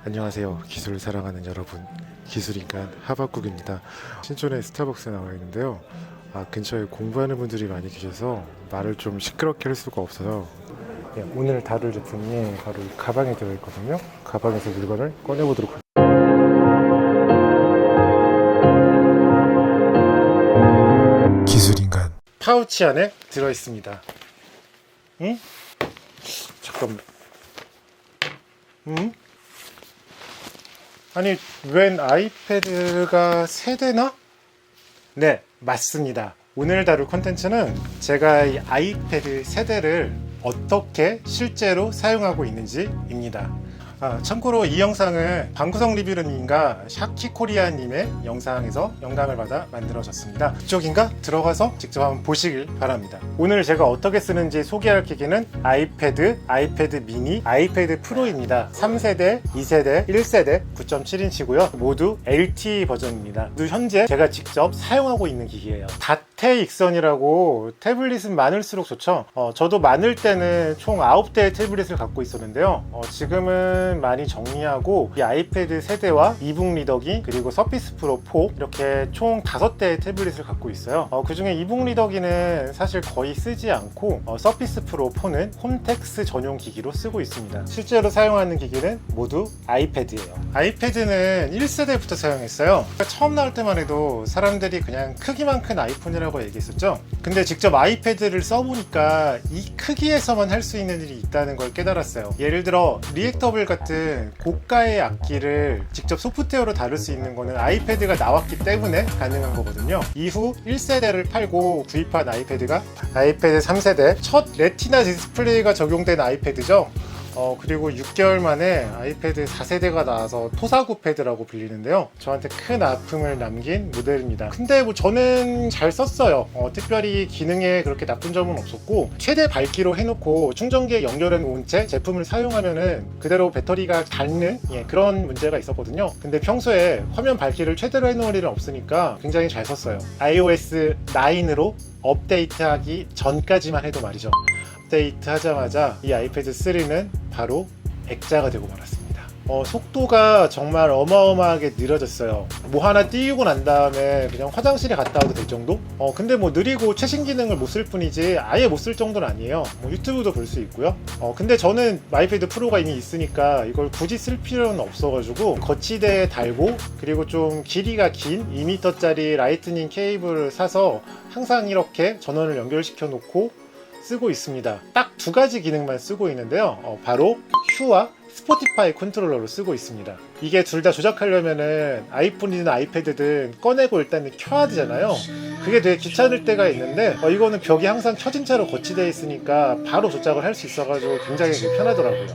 안녕하세요. 기술을 사랑하는 여러분, 기술인간 하박국입니다. 신촌에 스타벅스에 나와 있는데요. 근처에 공부하는 분들이 많이 계셔서 말을 좀 시끄럽게 할 수가 없어서 오늘 다룰 제품이 바로 이 가방에 들어있거든요. 가방에서 물건을 꺼내보도록 하겠습니다. 기술인간 파우치 안에 들어있습니다. 응? 잠깐만. 응? 아니, 웬 아이패드가 3대나? 네, 맞습니다. 오늘 다룰 콘텐츠는 제가 이 아이패드 3대를 어떻게 실제로 사용하고 있는지입니다. 참고로 이 영상은 방구석 리뷰르님과 샤키코리아님의 영상에서 영감을 받아 만들어졌습니다. 그쪽인가? 들어가서 직접 한번 보시길 바랍니다. 오늘 제가 어떻게 쓰는지 소개할 기기는 아이패드, 아이패드 미니, 아이패드 프로입니다. 3세대, 2세대, 1세대 9.7인치고요. 모두 LTE 버전입니다. 현재 제가 직접 사용하고 있는 기기예요. 다테익선이라고 태블릿은 많을수록 좋죠. 저도 많을 때는 총 9대의 태블릿을 갖고 있었는데요. 지금은 많이 정리하고 이 아이패드 세대와 이북 리더기 그리고 서피스 프로 4 이렇게 총 5대의 태블릿을 갖고 있어요. 그 중에 이북 리더기는 사실 거의 쓰지 않고 서피스 프로 4는 홈택스 전용 기기로 쓰고 있습니다. 실제로 사용하는 기기는 모두 아이패드예요. 아이패드는 1세대부터 사용했어요. 처음 나올 때만 해도 사람들이 그냥 크기만 큰 아이폰이라고 얘기했었죠. 근데 직접 아이패드를 써보니까 이 크기에서만 할 수 있는 일이 있다는 걸 깨달았어요. 예를 들어 리액터블 같은 고가의 악기를 직접 소프트웨어로 다룰 수 있는 거는 아이패드가 나왔기 때문에 가능한 거거든요. 이후 1세대를 팔고 구입한 아이패드가 아이패드 3세대 첫 레티나 디스플레이가 적용된 아이패드죠. 그리고 6개월 만에 아이패드 4세대가 나와서 토사구 패드라고 불리는데요. 저한테 큰 아픔을 남긴 모델입니다. 근데 뭐 저는 잘 썼어요. 특별히 기능에 그렇게 나쁜 점은 없었고 최대 밝기로 해놓고 충전기에 연결해 놓은 채 제품을 사용하면은 그대로 배터리가 닳는 그런 문제가 있었거든요. 근데 평소에 화면 밝기를 최대로 해놓을 일은 없으니까 굉장히 잘 썼어요. iOS 9으로 업데이트하기 전까지만 해도 말이죠. 업데이트 하자마자 이 아이패드 3는 바로 액자가 되고 말았습니다. 속도가 정말 어마어마하게 느려졌어요. 뭐 하나 띄우고 난 다음에 그냥 화장실에 갔다 와도 될 정도? 근데 뭐 느리고 최신 기능을 못 쓸 뿐이지 아예 못 쓸 정도는 아니에요. 뭐 유튜브도 볼 수 있고요. 근데 저는 아이패드 프로가 이미 있으니까 이걸 굳이 쓸 필요는 없어가지고 거치대에 달고 그리고 좀 길이가 긴 2m짜리 라이트닝 케이블을 사서 항상 이렇게 전원을 연결시켜 놓고 쓰고 있습니다. 딱 2가지 기능만 쓰고 있는데요. 바로 휴와 스포티파이 컨트롤러로 쓰고 있습니다. 이게 둘 다 조작하려면은 아이폰이든 아이패드든 꺼내고 일단 켜야 되잖아요. 그게 되게 귀찮을 때가 있는데 이거는 벽이 항상 켜진 채로 거치되어 있으니까 바로 조작을 할 수 있어가지고 굉장히 편하더라고요.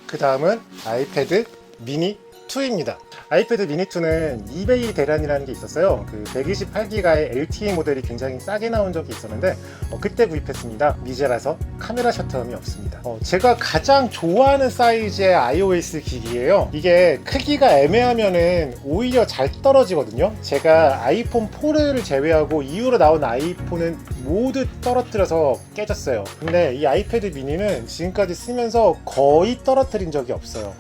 그 다음은 아이패드 미니 2입니다. 아이패드 미니 2는 이베이 대란이라는 게 있었어요. 그 128기가의 LTE 모델이 굉장히 싸게 나온 적이 있었는데 그때 구입했습니다. 미제라서 카메라 셔터음이 없습니다. 제가 가장 좋아하는 사이즈의 iOS 기기예요. 이게 크기가 애매하면은 오히려 잘 떨어지거든요. 제가 아이폰 4를 제외하고 이후로 나온 아이폰은 모두 떨어뜨려서 깨졌어요. 근데 이 아이패드 미니는 지금까지 쓰면서 거의 떨어뜨린 적이 없어요.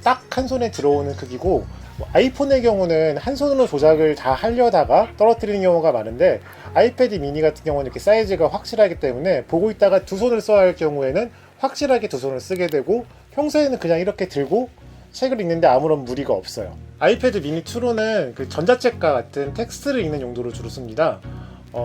딱 한 손에 들어오는 크기고 아이폰의 경우는 한 손으로 조작을 다 하려다가 떨어뜨리는 경우가 많은데 아이패드 미니 같은 경우는 이렇게 사이즈가 확실하기 때문에 보고 있다가 두 손을 써야 할 경우에는 확실하게 두 손을 쓰게 되고 평소에는 그냥 이렇게 들고 책을 읽는데 아무런 무리가 없어요. 아이패드 미니 2로는 그 전자책과 같은 텍스트를 읽는 용도로 주로 씁니다.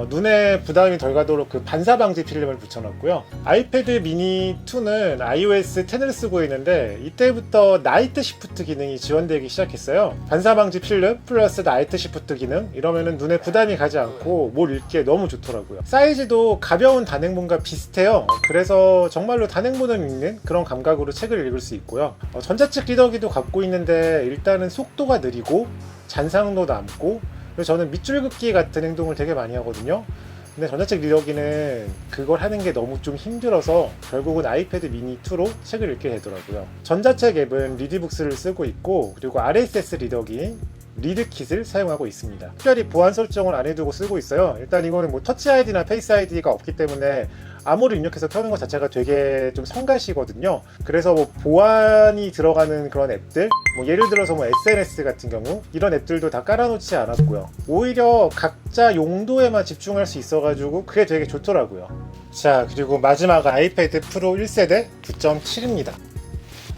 눈에 부담이 덜 가도록 그 반사 방지 필름을 붙여놨고요. 아이패드 미니 2는 iOS 10을 쓰고 있는데 이때부터 나이트 시프트 기능이 지원되기 시작했어요. 반사 방지 필름 플러스 나이트 시프트 기능 이러면은 눈에 부담이 가지 않고 뭘 읽기에 너무 좋더라고요. 사이즈도 가벼운 단행본과 비슷해요. 그래서 정말로 단행본을 읽는 그런 감각으로 책을 읽을 수 있고요. 전자책 리더기도 갖고 있는데 일단은 속도가 느리고 잔상도 남고 그래서 저는 밑줄 긋기 같은 행동을 되게 많이 하거든요. 근데 전자책 리더기는 그걸 하는 게 너무 좀 힘들어서 결국은 아이패드 미니 2로 책을 읽게 되더라고요. 전자책 앱은 리디북스를 쓰고 있고 그리고 RSS 리더기 리드킷을 사용하고 있습니다. 특별히 보안 설정을 안 해두고 쓰고 있어요. 일단 이거는 뭐 터치 아이디나 페이스 아이디가 없기 때문에 암호를 입력해서 켜는 것 자체가 되게 좀 성가시거든요. 그래서 뭐 보안이 들어가는 그런 앱들, 뭐 예를 들어서 뭐 SNS 같은 경우 이런 앱들도 다 깔아놓지 않았고요. 오히려 각자 용도에만 집중할 수 있어가지고 그게 되게 좋더라고요. 자, 그리고 마지막 아이패드 프로 1세대 9.7입니다.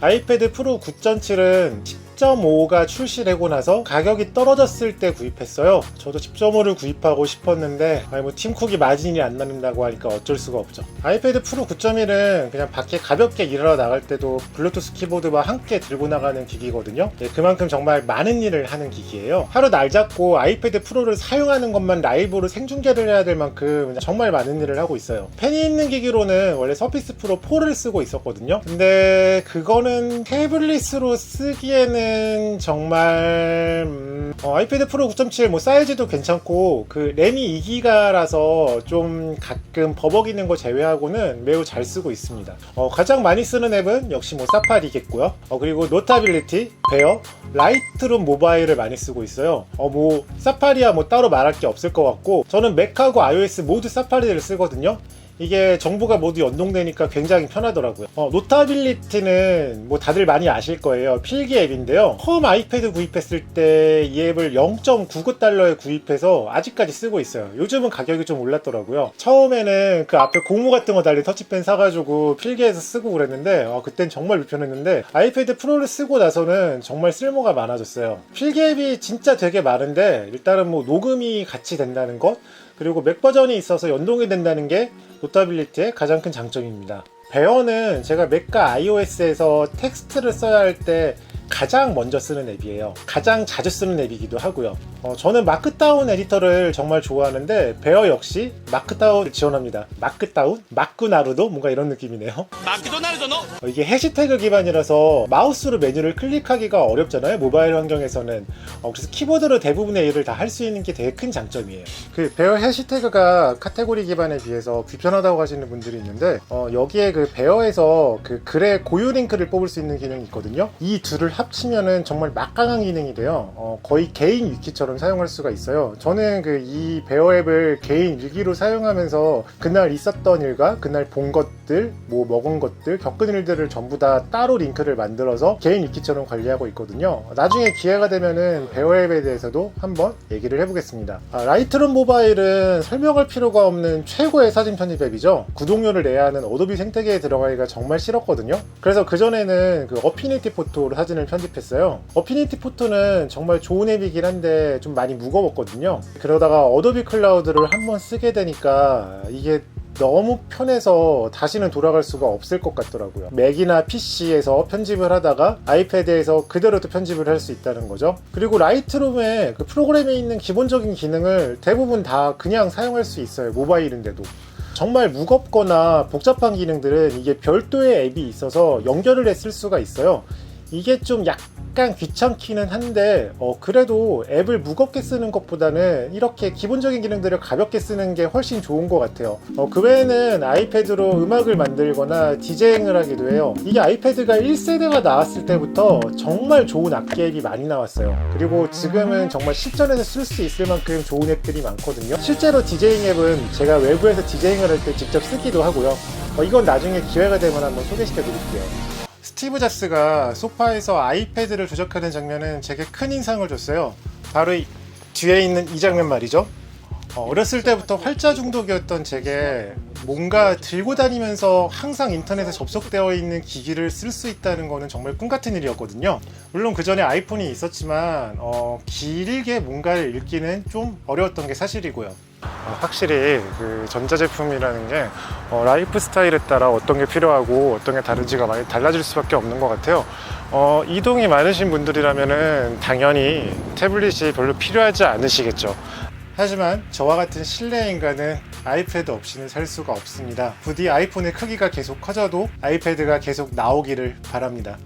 아이패드 프로 9.7은 10.5가 출시되고 나서 가격이 떨어졌을 때 구입했어요. 저도 10.5를 구입하고 싶었는데 뭐 팀쿡이 마진이 안 남는다고 하니까 어쩔 수가 없죠. 아이패드 프로 9.1은 그냥 밖에 가볍게 일하러 나갈 때도 블루투스 키보드와 함께 들고 나가는 기기거든요. 그만큼 정말 많은 일을 하는 기기예요. 하루 날 잡고 아이패드 프로를 사용하는 것만 라이브로 생중계를 해야 될 만큼 정말 많은 일을 하고 있어요. 펜이 있는 기기로는 원래 서피스 프로 4를 쓰고 있었거든요. 근데 그거는 태블릿으로 쓰기에는 정말 아이패드 프로 9.7 뭐 사이즈도 괜찮고 그 램이 2기가라서 좀 가끔 버벅이는 거 제외하고는 매우 잘 쓰고 있습니다. 가장 많이 쓰는 앱은 역시 뭐 사파리겠고요. 그리고 노타빌리티, 베어, 라이트룸 모바일을 많이 쓰고 있어요. 뭐 사파리야 뭐 따로 말할 게 없을 것 같고, 저는 맥하고 iOS 모두 사파리를 쓰거든요. 이게 정보가 모두 연동되니까 굉장히 편하더라고요. 노타빌리티는 뭐 다들 많이 아실 거예요. 필기 앱인데요. 처음 아이패드 구입했을 때 이 앱을 0.99달러에 구입해서 아직까지 쓰고 있어요. 요즘은 가격이 좀 올랐더라고요. 처음에는 그 앞에 고무 같은 거 달린 터치펜 사가지고 필기해서 쓰고 그랬는데 그땐 정말 불편했는데 아이패드 프로를 쓰고 나서는 정말 쓸모가 많아졌어요. 필기 앱이 진짜 되게 많은데 일단은 뭐 녹음이 같이 된다는 것, 그리고 맥 버전이 있어서 연동이 된다는 게 노타빌리티의 가장 큰 장점입니다. 베어는 제가 맥과 iOS에서 텍스트를 써야 할 때 가장 먼저 쓰는 앱이에요. 가장 자주 쓰는 앱이기도 하고요. 저는 마크다운 에디터를 정말 좋아하는데 베어 역시 마크다운을 지원합니다. 마크다운? 마크나루도? 뭔가 이런 느낌이네요. 마크도나루도노? 이게 해시태그 기반이라서 마우스로 메뉴를 클릭하기가 어렵잖아요, 모바일 환경에서는. 그래서 키보드로 대부분의 일을 다 할 수 있는 게 되게 큰 장점이에요. 그 베어 해시태그가 카테고리 기반에 비해서 불편하다고 하시는 분들이 있는데 여기에 그 베어에서 그 글의 고유 링크를 뽑을 수 있는 기능이 있거든요. 이 둘을 합치면은 정말 막강한 기능이 돼요. 거의 개인 위키처럼 사용할 수가 있어요. 저는 이 베어 앱을 개인 일기로 사용하면서 그날 있었던 일과 그날 본 것들, 뭐 먹은 것들, 겪은 일들을 전부 다 따로 링크를 만들어서 개인 위키처럼 관리하고 있거든요. 나중에 기회가 되면은 베어 앱에 대해서도 한번 얘기를 해보겠습니다. 라이트룸 모바일은 설명할 필요가 없는 최고의 사진 편집 앱이죠. 구독료를 내야 하는 어도비 생태계에 들어가기가 정말 싫었거든요. 그래서 그전에는 그 어피니티 포토로 사진을 편집했어요. 어피니티 포토는 정말 좋은 앱이긴 한데 좀 많이 무거웠거든요. 그러다가 어도비 클라우드를 한번 쓰게 되니까 이게 너무 편해서 다시는 돌아갈 수가 없을 것 같더라고요. 맥이나 PC에서 편집을 하다가 아이패드에서 그대로 또 편집을 할 수 있다는 거죠. 그리고 라이트룸에 그 프로그램에 있는 기본적인 기능을 대부분 다 그냥 사용할 수 있어요, 모바일인데도. 정말 무겁거나 복잡한 기능들은 이게 별도의 앱이 있어서 연결을 했을 수가 있어요. 이게 좀 약간 귀찮기는 한데 그래도 앱을 무겁게 쓰는 것보다는 이렇게 기본적인 기능들을 가볍게 쓰는 게 훨씬 좋은 것 같아요. 그 외에는 아이패드로 음악을 만들거나 디제잉을 하기도 해요. 이게 아이패드가 1세대가 나왔을 때부터 정말 좋은 악기 앱이 많이 나왔어요. 그리고 지금은 정말 실전에서 쓸 수 있을 만큼 좋은 앱들이 많거든요. 실제로 디제잉 앱은 제가 외부에서 디제잉을 할 때 직접 쓰기도 하고요. 이건 나중에 기회가 되면 한번 소개시켜 드릴게요. 스티브 잡스가 소파에서 아이패드를 조작하는 장면은 제게 큰 인상을 줬어요. 바로 뒤에 있는 이 장면 말이죠. 어렸을 때부터 활자 중독이었던 제게 뭔가 들고 다니면서 항상 인터넷에 접속되어 있는 기기를 쓸 수 있다는 거는 정말 꿈같은 일이었거든요. 물론 그 전에 아이폰이 있었지만 길게 뭔가를 읽기는 좀 어려웠던 게 사실이고요. 확실히 그 전자제품이라는 게 라이프 스타일에 따라 어떤 게 필요하고 어떤 게 다른지가 많이 달라질 수밖에 없는 것 같아요. 이동이 많으신 분들이라면 당연히 태블릿이 별로 필요하지 않으시겠죠. 하지만 저와 같은 실내 인간은 아이패드 없이는 살 수가 없습니다. 부디 아이폰의 크기가 계속 커져도 아이패드가 계속 나오기를 바랍니다.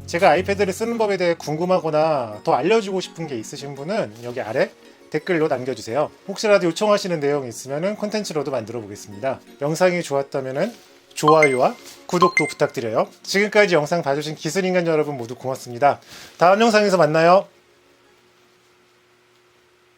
제가 아이패드를 쓰는 법에 대해 궁금하거나 더 알려주고 싶은 게 있으신 분은 여기 아래 댓글로 남겨주세요. 혹시라도 요청하시는 내용이 있으면 콘텐츠로도 만들어 보겠습니다. 영상이 좋았다면 좋아요와 구독도 부탁드려요. 지금까지 영상 봐주신 기술인간 여러분 모두 고맙습니다. 다음 영상에서 만나요.